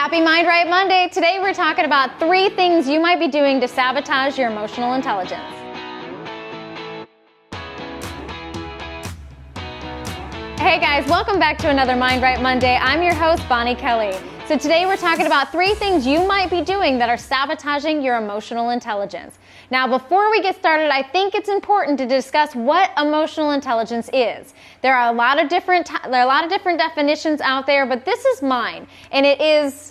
Happy Mind Right Monday. Today we're talking about 3 things you might be doing to sabotage your emotional intelligence. Hey guys, welcome back to another Mind Right Monday. I'm your host, Bonnie Kelly. So today we're talking about 3 things you might be doing that are sabotaging your emotional intelligence. Now, before we get started, I think it's important to discuss what emotional intelligence is. There are a lot of different definitions out there, but this is mine, and it is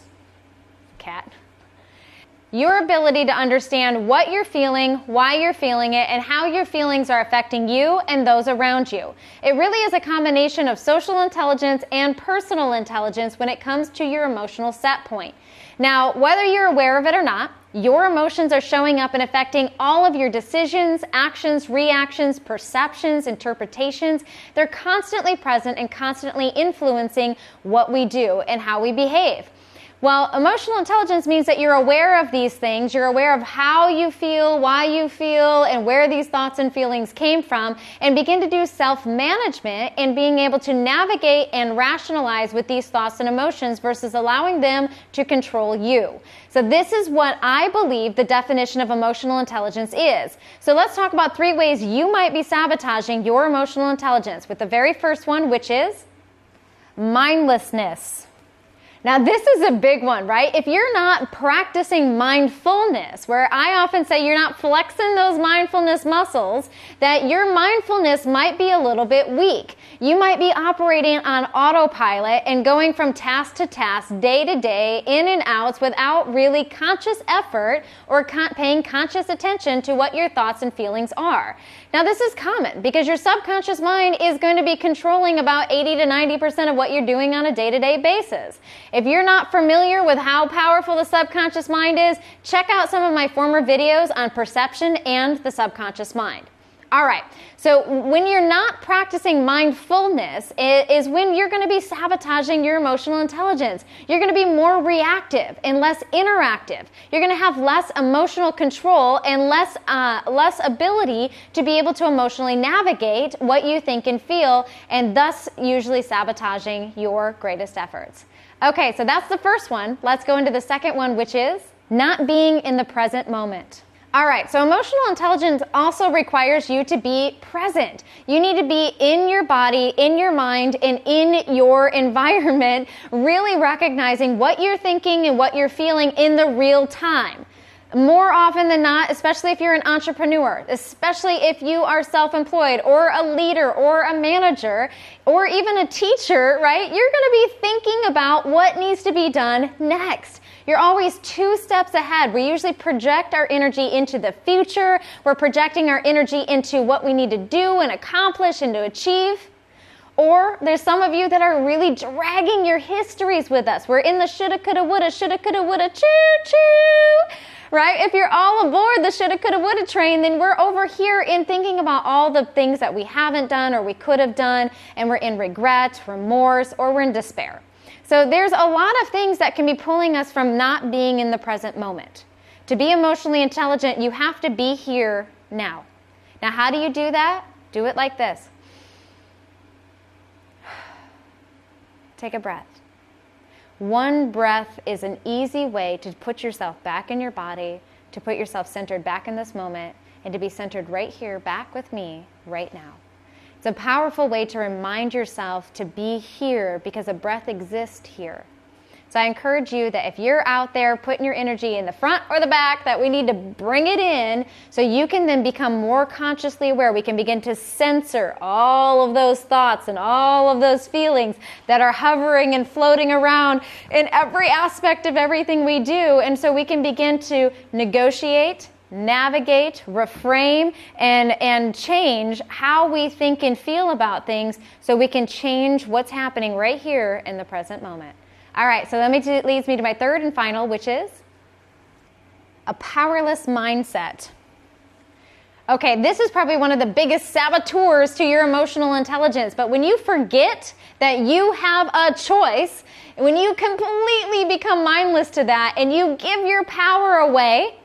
your ability to understand what you're feeling, why you're feeling it, and how your feelings are affecting you and those around you. It really is a combination of social intelligence and personal intelligence when it comes to your emotional set point. Now, whether you're aware of it or not, your emotions are showing up and affecting all of your decisions, actions, reactions, perceptions, interpretations. They're constantly present and constantly influencing what we do and how we behave. Well, emotional intelligence means that you're aware of these things, you're aware of how you feel, why you feel, and where these thoughts and feelings came from, and begin to do self-management in being able to navigate and rationalize with these thoughts and emotions versus allowing them to control you. So this is what I believe the definition of emotional intelligence is. So let's talk about 3 ways you might be sabotaging your emotional intelligence, with the very first one, which is mindlessness. Now, this is a big one, right? If you're not practicing mindfulness, where I often say you're not flexing those mindfulness muscles, that your mindfulness might be a little bit weak. You might be operating on autopilot and going from task to task, day to day, in and outs, without really conscious effort or paying conscious attention to what your thoughts and feelings are. Now, this is common because your subconscious mind is going to be controlling about 80 to 90% of what you're doing on a day-to-day basis. If you're not familiar with how powerful the subconscious mind is, check out some of my former videos on perception and the subconscious mind. All right, so when you're not practicing mindfulness is when you're going to be sabotaging your emotional intelligence. You're going to be more reactive and less interactive. You're going to have less emotional control and less ability to be able to emotionally navigate what you think and feel, and thus usually sabotaging your greatest efforts. Okay, so that's the first one. Let's go into the second one, which is not being in the present moment. All right, so emotional intelligence also requires you to be present. You need to be in your body, in your mind, and in your environment, really recognizing what you're thinking and what you're feeling in the real time. More often than not, especially if you're an entrepreneur, especially if you are self-employed or a leader or a manager or even a teacher, right? You're going to be thinking about what needs to be done next. You're always 2 steps ahead. We usually project our energy into the future. We're projecting our energy into what we need to do and accomplish and to achieve. Or there's some of you that are really dragging your histories with us. We're in the shoulda, coulda, woulda, choo-choo. Right? If you're all aboard the shoulda, coulda, woulda train, then we're over here in thinking about all the things that we haven't done or we could have done, and we're in regret, remorse, or we're in despair. So there's a lot of things that can be pulling us from not being in the present moment. To be emotionally intelligent, you have to be here now. Now, how do you do that? Do it like this. Take a breath. One breath is an easy way to put yourself back in your body, to put yourself centered back in this moment, and to be centered right here, back with me, right now. It's a powerful way to remind yourself to be here because a breath exists here. So I encourage you that if you're out there putting your energy in the front or the back, that we need to bring it in so you can then become more consciously aware. We can begin to censor all of those thoughts and all of those feelings that are hovering and floating around in every aspect of everything we do. And so we can begin to negotiate, navigate, reframe, and change how we think and feel about things so we can change what's happening right here in the present moment. All right, so that leads me to my third and final, which is a powerless mindset. Okay, this is probably one of the biggest saboteurs to your emotional intelligence, but when you forget that you have a choice, when you completely become mindless to that and you give your power away,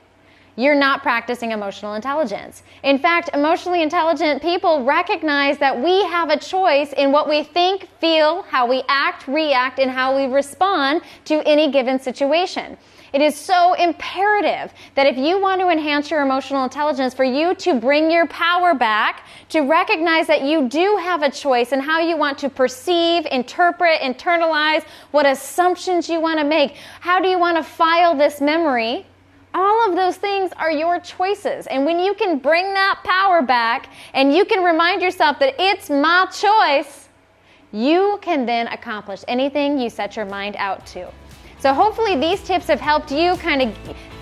you're not practicing emotional intelligence. In fact, emotionally intelligent people recognize that we have a choice in what we think, feel, how we act, react, and how we respond to any given situation. It is so imperative that if you want to enhance your emotional intelligence, for you to bring your power back, to recognize that you do have a choice in how you want to perceive, interpret, internalize, what assumptions you want to make, how do you want to file this memory. All of those things are your choices. And when you can bring that power back and you can remind yourself that it's my choice, you can then accomplish anything you set your mind out to. So hopefully these tips have helped you kind of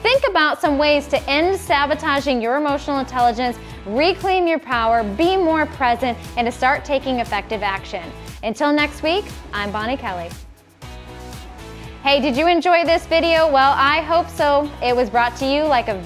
think about some ways to end sabotaging your emotional intelligence, reclaim your power, be more present, and to start taking effective action. Until next week, I'm Bonnie Kelly. Hey, did you enjoy this video? Well, I hope so. It was brought to you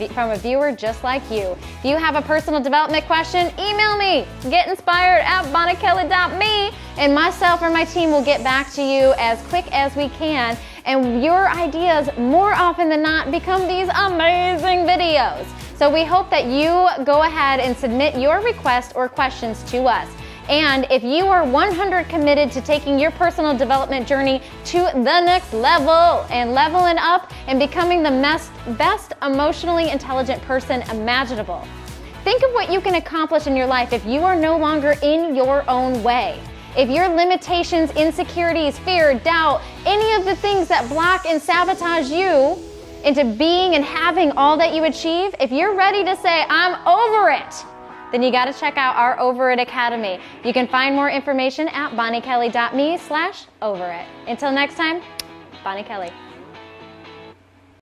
from a viewer just like you. If you have a personal development question, email me, getinspired@bonniekelly.me, and myself or my team will get back to you as quick as we can. And your ideas, more often than not, become these amazing videos. So we hope that you go ahead and submit your request or questions to us. And if you are 100 committed to taking your personal development journey to the next level and leveling up and becoming the best emotionally intelligent person imaginable, think of what you can accomplish in your life if you are no longer in your own way. If your limitations, insecurities, fear, doubt, any of the things that block and sabotage you into being and having all that you achieve, if you're ready to say, I'm over it, then you got to check out our Over It Academy. You can find more information at bonniekelly.me/overit. Until next time, Bonnie Kelly.